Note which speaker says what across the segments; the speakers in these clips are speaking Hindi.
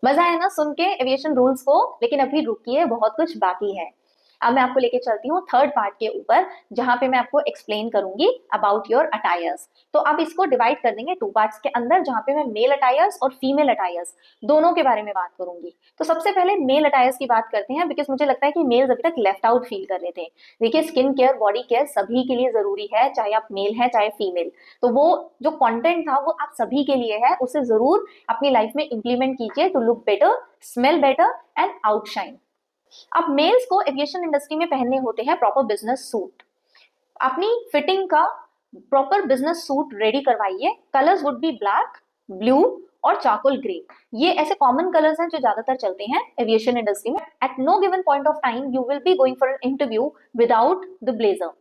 Speaker 1: मजा आया ना सुन के एविएशन रूल्स को। लेकिन अभी रुकिए, बहुत कुछ बाकी है। अब मैं आपको लेके चलती हूँ थर्ड पार्ट के ऊपर, जहां पे मैं आपको एक्सप्लेन करूंगी अबाउट योर अटायर्स। तो अब इसको डिवाइड कर देंगे टू पार्ट्स के अंदर, जहां पे मैं मेल अटायर्स और फीमेल अटायर्स दोनों के बारे में बात करूंगी। तो सबसे पहले मेल अटायर्स की बात करते हैं, बिकॉज मुझे लगता है कि मेल्स अभी तक लेफ्ट आउट फील कर रहे थे। देखिए, स्किन केयर, बॉडी केयर सभी के लिए जरूरी है, चाहे आप मेल है चाहे फीमेल। तो वो जो कंटेंट था वो आप सभी के लिए है, उसे जरूर अपनी लाइफ में इंप्लीमेंट कीजिए to look better, smell better and outshine. अब मेल्स को एविएशन इंडस्ट्री में पहनने होते हैं प्रॉपर बिजनेस सूट। अपनी फिटिंग का प्रॉपर बिजनेस सूट रेडी करवाइए। Colours would be black, blue और चारकोल ग्रे। ये ऐसे कॉमन कलर्स हैं जो ज्यादातर चलते हैं एविएशन इंडस्ट्री में। At no given point of time you will be going for an interview without the blazer.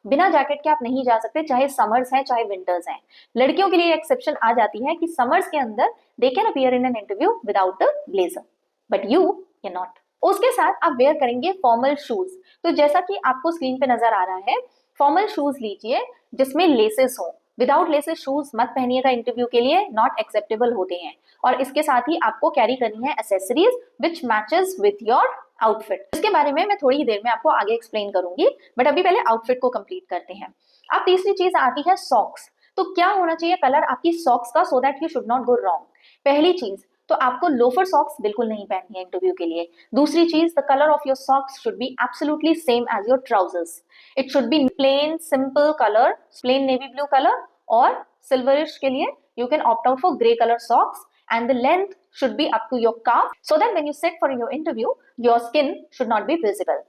Speaker 1: बिना जैकेट के आप नहीं जा सकते, चाहे समर्स है चाहे विंटर्स है। लड़कियों के लिए एक्सेप्शन आ जाती है कि समर्स के अंदर they can appear in an interview without the blazer, but you can not. उसके साथ आप वेयर करेंगे फॉर्मल शूज। तो जैसा कि आपको स्क्रीन पे नजर आ रहा है, फॉर्मल शूज लीजिए जिसमें लेसेस हो। विदाउट लेसेस शूज मत पहनिएगा इंटरव्यू के लिए, नॉट एक्सेप्टेबल होते हैं। और इसके साथ ही आपको कैरी करनी है accessories which matches with your outfit. इसके बारे में मैं थोड़ी ही देर में आपको आगे एक्सप्लेन करूंगी, बट अभी पहले आउटफिट को कंप्लीट करते हैं। अब तीसरी चीज आती है सॉक्स। तो क्या होना चाहिए कलर आपकी सॉक्स का, so that you should not go wrong. पहली चीज तो आपको लोफर सॉक्स बिल्कुल नहीं पहननी है इंटरव्यू के लिए। दूसरी चीज, the colour of your socks should be absolutely same as your trousers. It should be plain simple colour, plain navy blue colour, और सिल्वरिश के लिए you can opt out for grey colour socks. And the length should be up to your calf, so that when you sit for your interview, your skin should not be visible.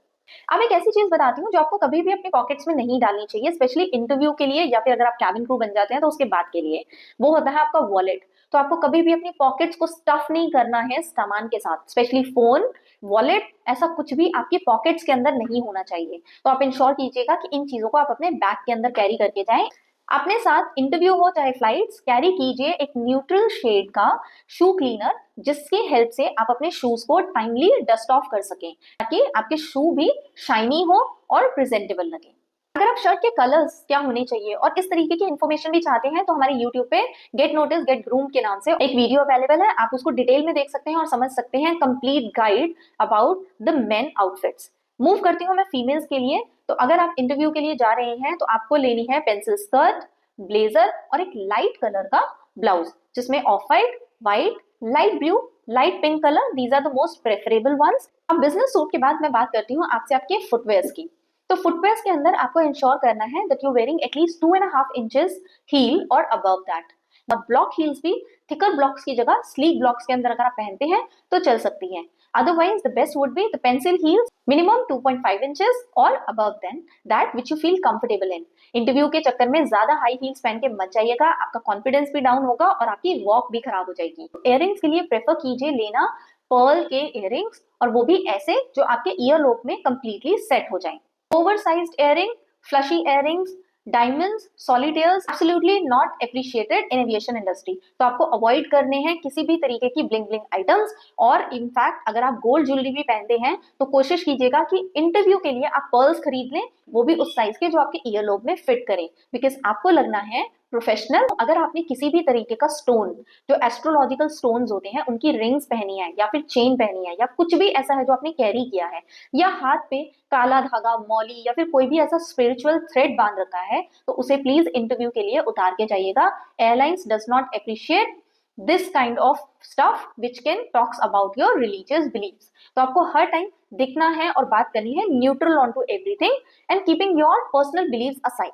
Speaker 1: अब एक ऐसी चीज बताती हूँ जो आपको कभी भी अपने पॉकेट्स में नहीं डालनी चाहिए, स्पेशली इंटरव्यू के लिए या फिर अगर आप कैबिन क्रू बन जाते हैं तो उसके बाद के लिए। वो होता है आपका वॉलेट। तो आपको कभी भी अपनी पॉकेट्स को स्टफ नहीं करना है सामान के साथ, स्पेशली फोन, वॉलेट, ऐसा कुछ भी आपकी पॉकेट्स के अंदर नहीं होना चाहिए। तो आप इंश्योर कीजिएगा कि इन चीजों को आप अपने बैग के अंदर कैरी करके जाएं। अपने साथ इंटरव्यू हो चाहे फ्लाइट्स, कैरी कीजिए एक न्यूट्रल शेड का शू क्लीनर, जिसकी हेल्प से आप अपने शूज को टाइमली डस्ट ऑफ कर सकें, ताकि आपके शू भी शाइनी हो और प्रेजेंटेबल लगे। अगर आप शर्ट के कलर्स क्या होने चाहिए और इस तरीके की इन्फॉर्मेशन भी चाहते हैं, तो हमारे यूट्यूब पे गेट नोटिस गेट ग्रूम के नाम से एक वीडियो अवेलेबल है। आप उसको डिटेल में देख सकते हैं और समझ सकते हैं complete guide about the main outfits. Move करती हूँ मैं फीमेल्स के लिए। तो अगर आप इंटरव्यू के लिए जा रहे हैं तो आपको लेनी है पेंसिल स्कर्ट, ब्लेजर और एक लाइट कलर का ब्लाउज, जिसमें off white, white, light blue, light pink colour, these are the most preferable ones. अब बिजनेस सूट के बाद मैं बात करती हूँ आपसे आपके फुटवेयर्स की। तो फुटवेयर्स के अंदर आपको इंश्योर करना है दैट यू वेयरिंग एटलीस्ट 2.5 इंचेस हील और अबव दैट। अब ब्लॉक हील्स भी थिकर ब्लॉक्स की जगह स्लीक ब्लॉक्स के अंदर अगर आप पहनते हैं तो चल सकती हैं। Otherwise, the best would be the pencil heels, minimum 2.5 inches or above than that which you feel comfortable in. Interview के चक्कर में ज्यादा हाई हील्स पहन के मत जाइएगा, आपका कॉन्फिडेंस भी डाउन होगा और आपकी वॉक भी खराब हो जाएगी। इयररिंग्स के लिए प्रेफर कीजिए लेना पर्ल के इयररिंग्स, और वो भी ऐसे जो आपके ईयर लोब में कंप्लीटली सेट हो जाएं। Oversized earring, flashy earrings, diamonds, solitaires absolutely not appreciated in aviation industry. तो आपको अवॉइड करने हैं किसी भी तरीके की ब्लिंग ब्लिंग आइटम्स। और इनफैक्ट अगर आप गोल्ड ज्वेलरी भी पहनते हैं तो कोशिश कीजिएगा कि इंटरव्यू के लिए आप पर्ल्स खरीद लें, वो भी उस साइज के जो आपके ईयर लोब में फिट करें, बिकॉज आपको लगना है प्रोफेशनल। अगर आपने किसी भी तरीके का स्टोन, जो एस्ट्रोलॉजिकल स्टोन्स होते हैं, उनकी रिंग्स पहनी है या फिर चेन पहनी है या कुछ भी ऐसा है जो आपने कैरी किया है, या हाथ पे काला धागा, मौली या फिर कोई भी ऐसा स्पिरिचुअल थ्रेड बांध रखा है, तो उसे प्लीज इंटरव्यू के लिए उतार के जाइएगा। Airlines does not appreciate this kind of stuff which can talks about your religious believes. तो आपको हर टाइम दिखना है और बात करनी है neutral on to everything and keeping your personal beliefs aside.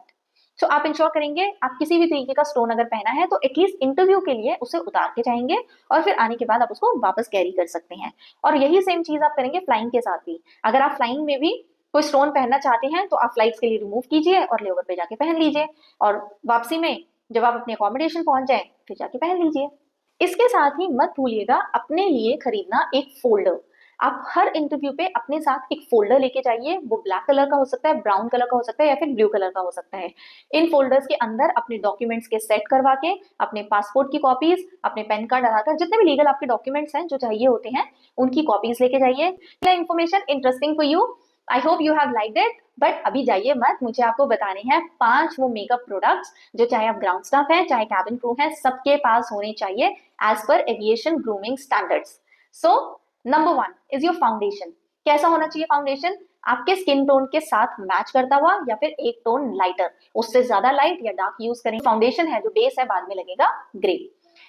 Speaker 1: So आप इंश्योर करेंगे आप किसी भी तरीके का स्टोन अगर पहना है तो एटलीस्ट इंटरव्यू के लिए उसे उतार के जाएंगे, और फिर आने के बाद आप उसको वापस कैरी कर सकते हैं। और यही सेम चीज आप करेंगे फ्लाइंग के साथ भी। अगर आप फ्लाइंग में भी कोई स्टोन पहनना चाहते हैं तो आप फ्लाइट्स के लिए रिमूव कीजिए और लेओवर पे जाके पहन लीजिए, और वापसी में जब आप अपने अकोमोडेशन पहुंच जाए फिर जाके पहन लीजिए। इसके साथ ही मत भूलिएगा अपने लिए खरीदना एक फोल्डर। आप हर इंटरव्यू पे अपने साथ एक फोल्डर लेके जाइए। वो ब्लैक कलर का हो सकता है, ब्राउन कलर का हो सकता है या फिर ब्लू कलर का हो सकता है। इन फोल्डर्स के अंदर अपने डॉक्यूमेंट्स के सेट करवा के, अपने पासपोर्ट की कॉपीज, अपने पैन कार्ड, आधार कार्ड, जितने भी लीगल आपके डॉक्यूमेंट्स हैं जो चाहिए होते हैं, उनकी कॉपीज लेके जाइए। क्या information interesting for you? I hope you have liked it. But अभी जाइए मत, मुझे आपको बताने हैं 5 वो मेकअप प्रोडक्ट्स जो चाहे आप ग्राउंड स्टाफ हैं चाहे कैबिन क्रू हैं, सबके पास होने चाहिए as per aviation grooming standards. So number 1 is your foundation. कैसा होना चाहिए फाउंडेशन? आपके स्किन टोन के साथ मैच करता हुआ या फिर एक टोन लाइटर, उससे ज्यादा लाइट या डार्क यूज करेंगे। फाउंडेशन है जो बेस है बाद में लगेगा grey.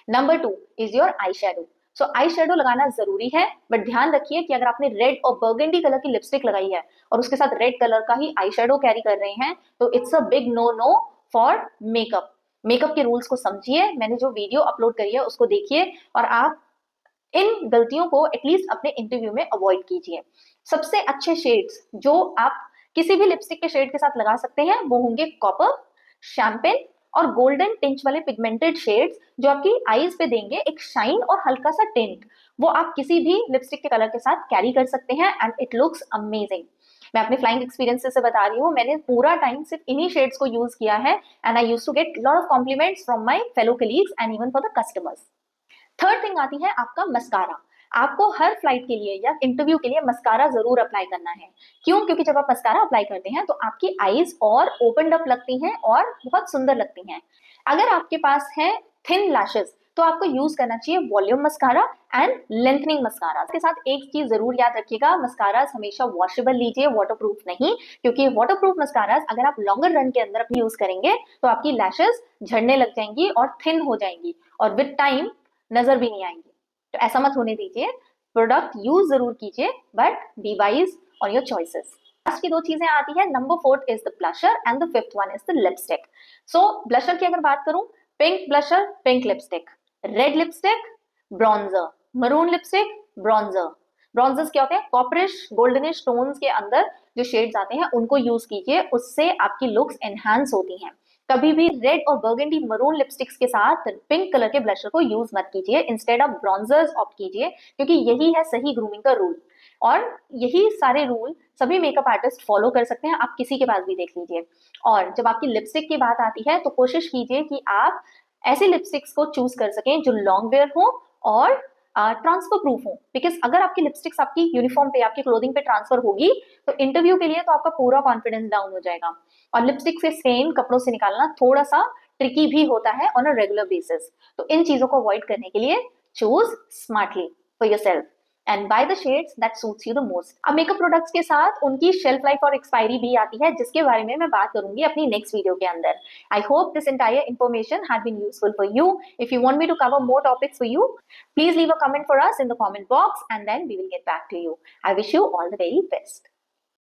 Speaker 1: Number 2 is your eye shadow. So eye shadow लगाना जरूरी है, बट ध्यान रखिए कि अगर आपने रेड और बर्गेंडी कलर की लिपस्टिक लगाई है और उसके साथ रेड कलर का ही आई शेडो कैरी कर रहे हैं तो it's a big no no for makeup. Makeup के रूल्स को समझिए, मैंने जो वीडियो अपलोड करी है उसको देखिए और आप इन गलतियों को एटलीस्ट अपने इंटरव्यू में अवॉइड कीजिए। सबसे अच्छे शेड्स जो आप किसी भी लिपस्टिक के शेड के साथ लगा सकते हैं वो होंगे कॉपर, शैंपेन और गोल्डन टिंच वाले पिगमेंटेड शेड्स जो आपकी आईज पे देंगे एक शाइन और हल्का सा टिंट। वो आप किसी भी लिपस्टिक के कलर के साथ कैरी कर सकते हैं एंड इट लुक्स अमेजिंग। मैं अपने फ्लाइंग एक्सपीरियंस से बता रही हूँ, मैंने पूरा टाइम सिर्फ इन्हीं शेड्स को यूज किया है and I used to get lot of compliments from my fellow colleagues and even for the customers. Third thing आती है आपका मस्कारा। आपको हर फ्लाइट के लिए या इंटरव्यू के लिए मस्कारा जरूर अप्लाई करना है। क्यों? क्योंकि जब आप मस्कारा अप्लाई करते हैं तो आपकी आईज और ओपन अप लगती हैं और बहुत सुंदर लगती हैं। अगर आपके पास है थिन लैशेस तो आपको यूज करना चाहिए volume mascara and lengthening mascara. इसके साथ एक चीज जरूर याद रखिएगा, मस्कारा हमेशा वॉशेबल लीजिए, वाटरप्रूफ नहीं, क्योंकि वाटरप्रूफ मस्कारा अगर आप लॉन्गर रन के अंदर अपनी यूज करेंगे तो आपकी लैशेस झड़ने लग जाएंगी और थिन हो जाएंगी और विद टाइम नजर भी नहीं आएंगी। तो ऐसा मत होने दीजिए, प्रोडक्ट यूज जरूर कीजिए but be wise on your choices. Last की दो चीजें आती है, number 4 is the blusher and the 5th one is the lipstick. So blusher की अगर बात करूं, pink blusher, pink lipstick, red lipstick, bronzer, maroon lipstick, bronzer. Bronzers क्या होते हैं? कॉपरिश गोल्डनिश टोन्स के अंदर जो शेड्स आते हैं उनको यूज कीजिए, उससे आपकी लुक्स एनहांस होती हैं। कभी भी रेड और बर्गेंडी मरून लिपस्टिक्स के साथ पिंक कलर के ब्लशर को यूज मत कीजिए, इंस्टेड ऑफ ब्रॉन्जर्स ऑप्ट कीजिए, क्योंकि यही है सही ग्रूमिंग का रूल और यही सारे रूल सभी मेकअप आर्टिस्ट फॉलो कर सकते हैं। आप किसी के पास भी देख लीजिए। और जब आपकी लिपस्टिक की बात आती है तो कोशिश कीजिए कि आप ऐसे लिपस्टिक्स को चूज कर सकें जो लॉन्ग वेयर हो और ट्रांसफर प्रूफ हो, बिकॉज अगर आपकी लिपस्टिक्स आपकी यूनिफॉर्म पे, आपकी क्लोथिंग पे ट्रांसफर होगी तो इंटरव्यू के लिए तो आपका पूरा कॉन्फिडेंस डाउन हो जाएगा। और लिपस्टिक से स्टेन कपड़ों से निकालना थोड़ा सा ट्रिकी भी होता है ऑन अ रेगुलर बेसिस। तो इन चीजों को अवॉइड करने के लिए choose smartly for yourself and by the shades that suits you the most. अब मेकअप प्रोडक्ट्स के साथ उनकी शेल्फ लाइफ और एक्सपायरी भी आती है, जिसके बारे में मैं बात करूंगी अपनी नेक्स्ट वीडियो के अंदर। I hope this entire information had been useful for you. If you want me to cover more topics for you, please leave a comment for us in the comment box and then we will get back to you. I wish you all the very best.